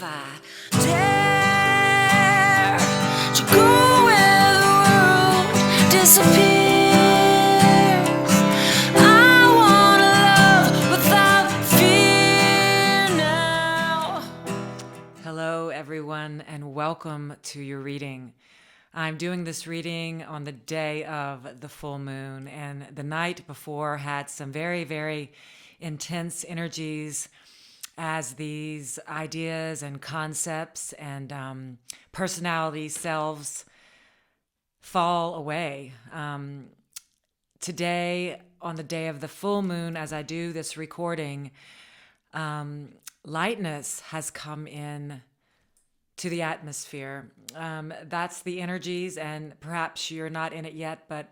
if I dare to go where the world disappears. I wanna love without fear now. Hello, everyone, and welcome to your reading. I'm doing this reading on the day of the full moon, and the night before had some very, very intense energies as these ideas and concepts and personality selves fall away. Today, on the day of the full moon, as I do this recording, lightness has come in to the atmosphere. That's the energies, and perhaps you're not in it yet, but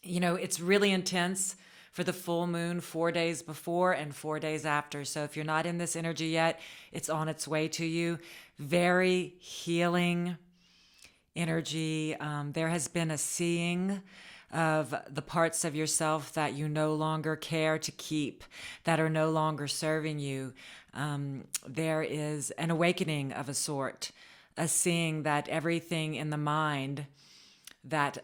you know, it's really intense for the full moon 4 days before and 4 days after. So if you're not in this energy yet, it's on its way to you. Very healing energy. There has been a seeing of the parts of yourself that you no longer care to keep, that are no longer serving you. There is an awakening of a sort, a seeing that everything in the mind that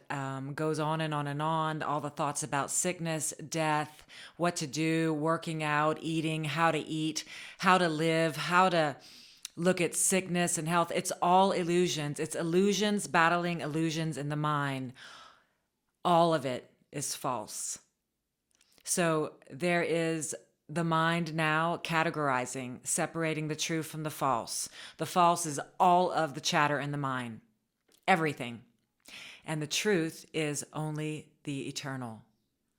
goes on and on and on, all the thoughts about sickness, death, what to do, working out, eating, how to eat, how to live, how to look at sickness and health. It's all illusions. It's illusions battling illusions in the mind. All of it is false. So there is the mind now categorizing, separating the true from the false. The false is all of the chatter in the mind, everything. And the truth is only the eternal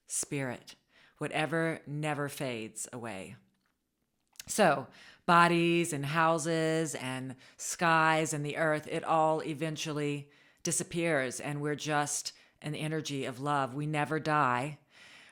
spirit, whatever never fades away. So bodies and houses and skies and the earth, it all eventually disappears, and we're just an energy of love. We never die.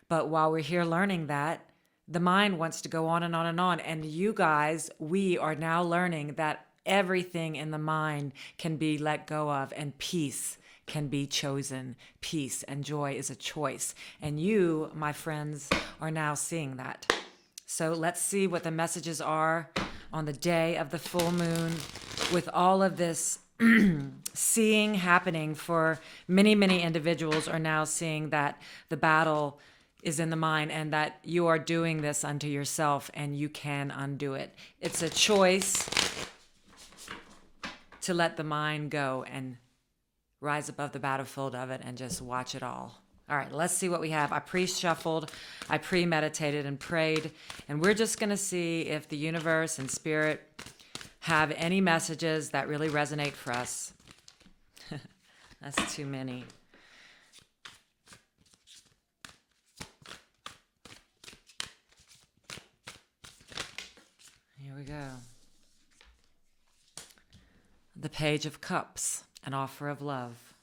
But while we're here learning that, the mind wants to go on and on and on. And you guys, we are now learning that everything in the mind can be let go of, and peace can be chosen. Peace and joy is a choice. And you, my friends, are now seeing that. So let's see what the messages are on the day of the full moon, with all of this seeing happening. For many, many individuals are now seeing that the battle is in the mind, and that you are doing this unto yourself, and you can undo it. It's a choice to let the mind go and rise above the battlefield of it and just watch it all. All right, let's see what we have. I pre-shuffled, I pre-meditated and prayed, and we're just going to see if the universe and spirit have any messages that really resonate for us. That's too many. Here we go. The Page of Cups, an offer of love.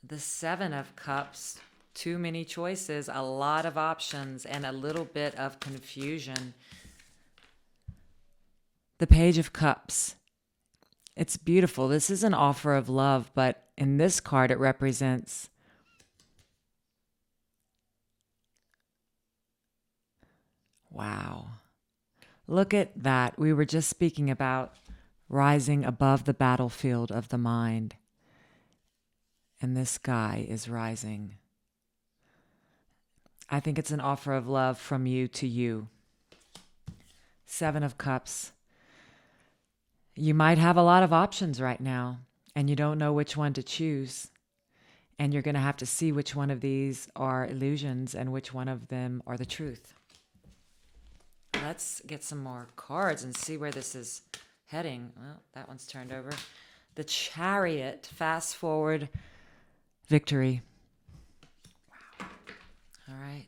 The Seven of Cups, too many choices, a lot of options, and a little bit of confusion. The Page of Cups. It's beautiful. This is an offer of love, but in this card it represents wow. Look at that. We were just speaking about rising above the battlefield of the mind. And this guy is rising. I think it's an offer of love from you to you. Seven of Cups. You might have a lot of options right now, and you don't know which one to choose. And you're going to have to see which one of these are illusions and which one of them are the truth. Let's get some more cards and see where this is heading. Well, that one's turned over. The Chariot, fast forward, victory. Wow. All right.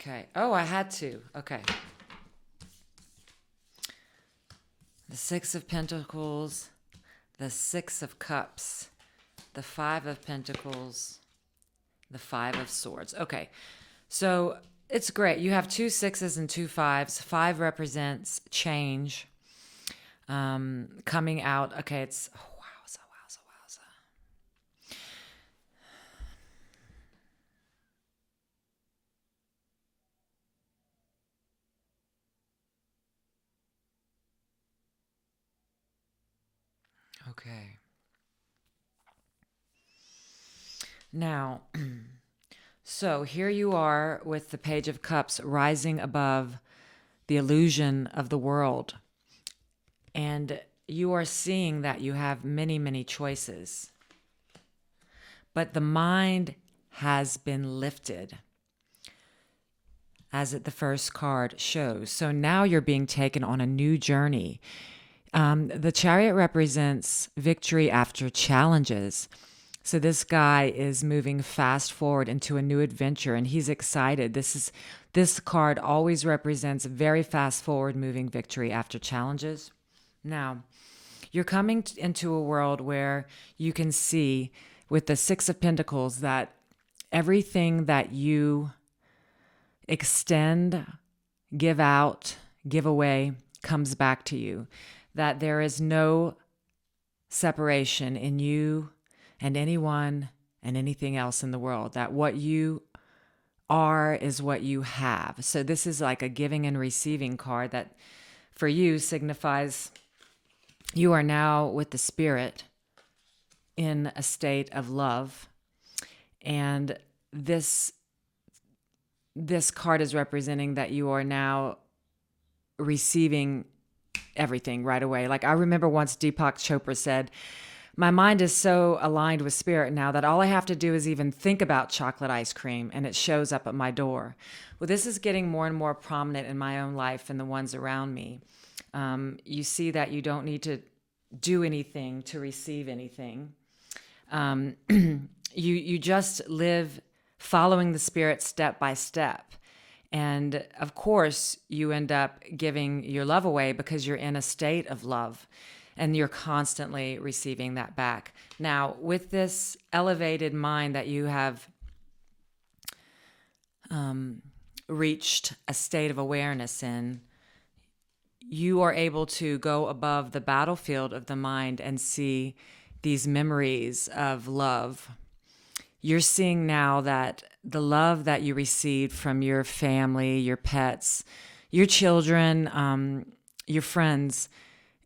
Okay. Oh, I had to. Okay. The Six of Pentacles, the Six of Cups, the Five of Pentacles, the Five of Swords. Okay. So It's great. You have 2 6s and 2 5s. 5 represents change, coming out. Okay, it's wowza, wowza, wowza. Okay. Now, so here you are with the Page of Cups rising above the illusion of the world. And you are seeing that you have many, many choices. But the mind has been lifted, as the first card shows. So now you're being taken on a new journey. The Chariot represents victory after challenges. So this guy is moving fast forward into a new adventure, and he's excited. This card always represents very fast forward moving victory after challenges. Now, you're coming into a world where you can see with the Six of Pentacles that everything that you extend, give out, give away comes back to you. That there is no separation in you and anyone and anything else in the world. That what you are is what you have. So this is like a giving and receiving card that for you signifies you are now with the Spirit in a state of love. And this card is representing that you are now receiving everything right away. Like I remember once Deepak Chopra said, my mind is so aligned with spirit now that all I have to do is even think about chocolate ice cream and it shows up at my door. Well, this is getting more and more prominent in my own life and the ones around me. You see that you don't need to do anything to receive anything. You just live following the spirit step by step. And of course, you end up giving your love away because you're in a state of love and you're constantly receiving that back. Now, with this elevated mind that you have reached a state of awareness in, you are able to go above the battlefield of the mind and see these memories of love. You're seeing now that the love that you received from your family, your pets, your children, your friends,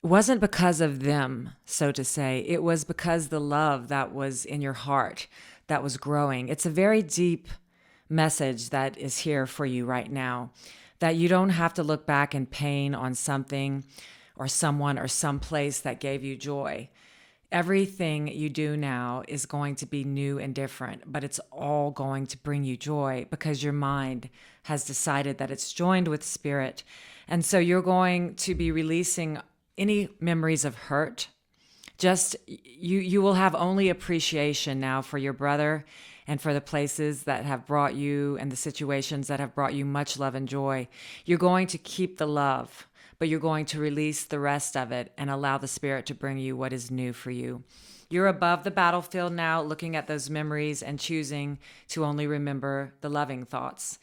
wasn't because of them, so to say. It was because the love that was in your heart that was growing. It's a very deep message that is here for you right now, that you don't have to look back in pain on something or someone or some place that gave you joy. Everything you do now is going to be new and different, but it's all going to bring you joy because your mind has decided that it's joined with spirit. And so you're going to be releasing any memories of hurt. Just you will have only appreciation now for your brother and for the places that have brought you and the situations that have brought you much love and joy. You're going to keep the love, but you're going to release the rest of it and allow the spirit to bring you what is new for you. You're above the battlefield now, looking at those memories and choosing to only remember the loving thoughts.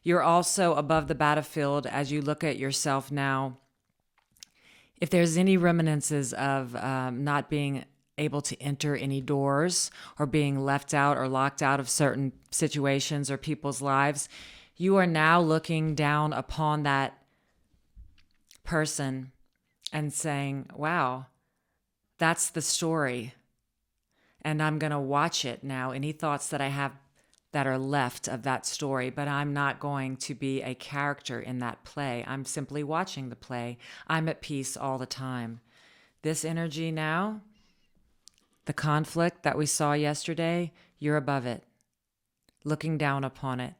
You're also above the battlefield as you look at yourself now. If there's any reminiscences of not being able to enter any doors or being left out or locked out of certain situations or people's lives, you are now looking down upon that person and saying, wow, that's the story. And I'm going to watch it now. Any thoughts that I have that are left of that story, but I'm not going to be a character in that play. I'm simply watching the play. I'm at peace all the time. This energy now, the conflict that we saw yesterday, you're above it, looking down upon it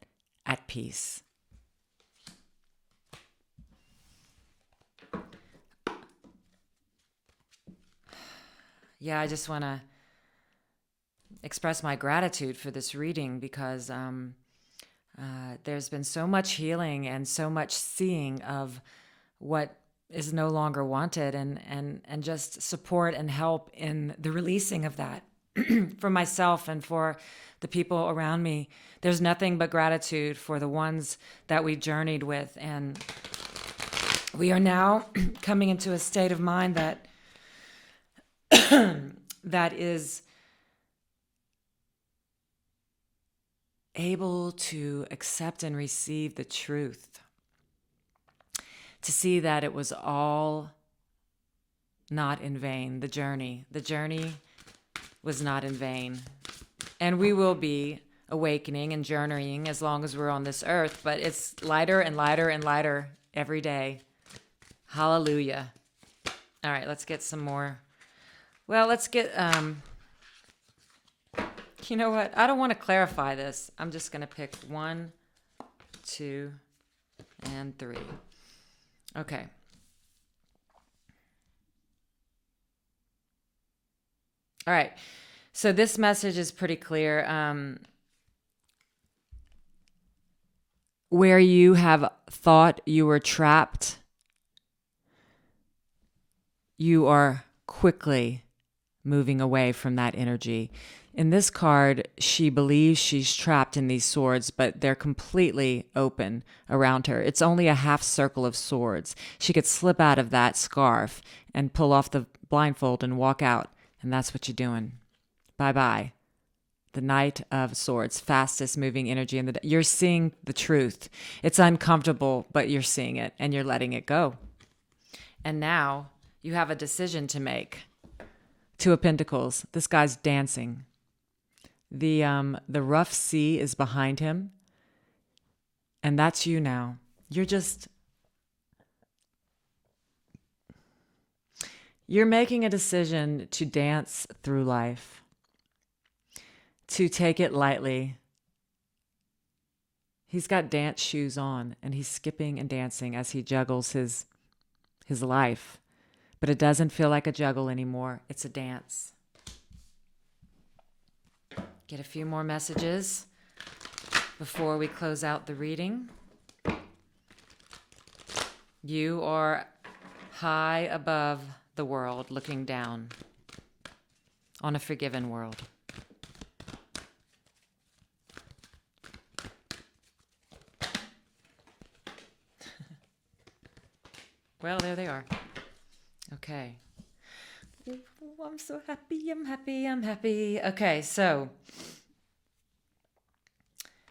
at peace. Yeah, I just want to express my gratitude for this reading because there's been so much healing and so much seeing of what is no longer wanted and just support and help in the releasing of that. for myself and for the people around me. There's nothing but gratitude for the ones that we journeyed with. And we are now coming into a state of mind that that is able to accept and receive the truth, to see that it was all not in vain. The journey was not in vain. And we will be awakening and journeying as long as we're on this earth, but it's lighter and lighter and lighter every day. Hallelujah. All right, let's get some more. Well, let's get, you know what? I don't want to clarify this. I'm just going to pick 1, 2, and 3. Okay. All right. So this message is pretty clear. Where you have thought you were trapped, you are quickly moving away from that energy. In this card, she believes she's trapped in these swords, but they're completely open around her. It's only a half circle of swords. She could slip out of that scarf and pull off the blindfold and walk out, and that's what you're doing. Bye-bye. The Knight of Swords, fastest moving energy in the day. You're seeing the truth. It's uncomfortable, but you're seeing it, and you're letting it go. And now you have a decision to make. 2 of Pentacles. This guy's dancing. The rough sea is behind him. And that's you now. You're making a decision to dance through life, to take it lightly. He's got dance shoes on, and he's skipping and dancing as he juggles his life. But it doesn't feel like a juggle anymore. It's a dance. Get a few more messages before we close out the reading. You are high above the world, looking down on a forgiven world. Well, there they are. Okay. Oh, I'm so happy, I'm happy, I'm happy. Okay, so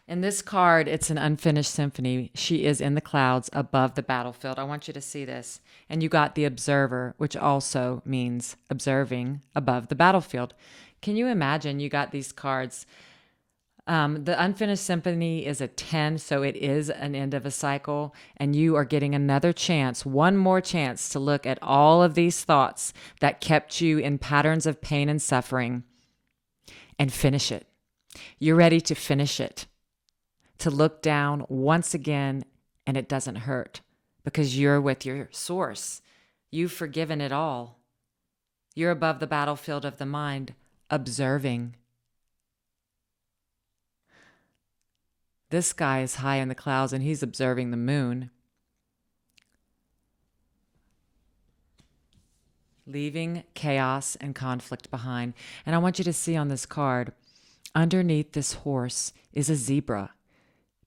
in this card, it's an unfinished symphony. She is in the clouds above the battlefield. I want you to see this. And you got the observer, which also means observing above the battlefield. Can you imagine you got these cards? The unfinished symphony is a 10, so it is an end of a cycle, and you are getting another chance, one more chance to look at all of these thoughts that kept you in patterns of pain and suffering and finish it. You're ready to finish it, to look down once again, and it doesn't hurt because you're with your source. You've forgiven it all. You're above the battlefield of the mind, observing. This guy is high in the clouds and he's observing the moon. Leaving chaos and conflict behind. And I want you to see on this card, underneath this horse is a zebra.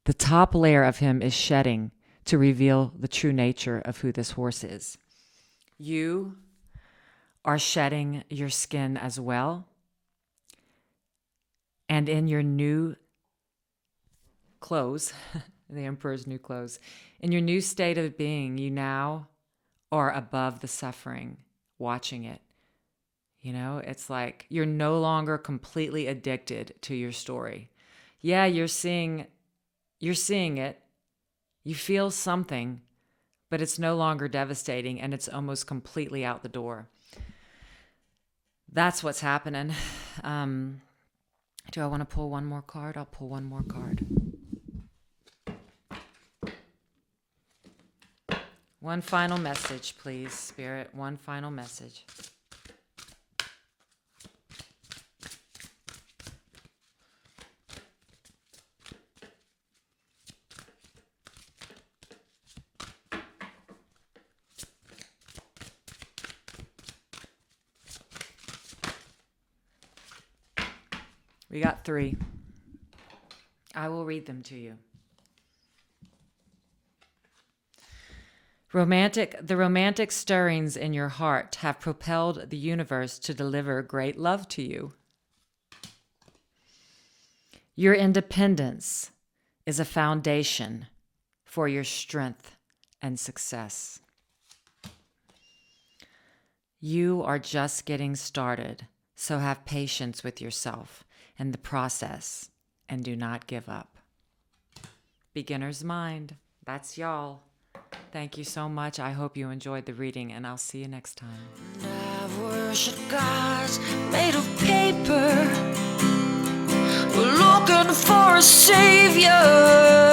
The top layer of him is shedding to reveal the true nature of who this horse is. You are shedding your skin as well. And in your new clothes, the Emperor's new clothes, in your new state of being, you now are above the suffering, watching it. You know, it's like you're no longer completely addicted to your story. Yeah, you're seeing it. You feel something, but it's no longer devastating and it's almost completely out the door. That's what's happening. Do I want to pull one more card? I'll pull one more card. One final message, please, Spirit. One final message. We got 3. I will read them to you. The romantic stirrings in your heart have propelled the universe to deliver great love to you. Your independence is a foundation for your strength and success. You are just getting started, so have patience with yourself and the process, and do not give up. Beginner's mind. That's y'all. Thank you so much. I hope you enjoyed the reading, and I'll see you next time. I've worshipped gods made of paper. We're looking for a savior.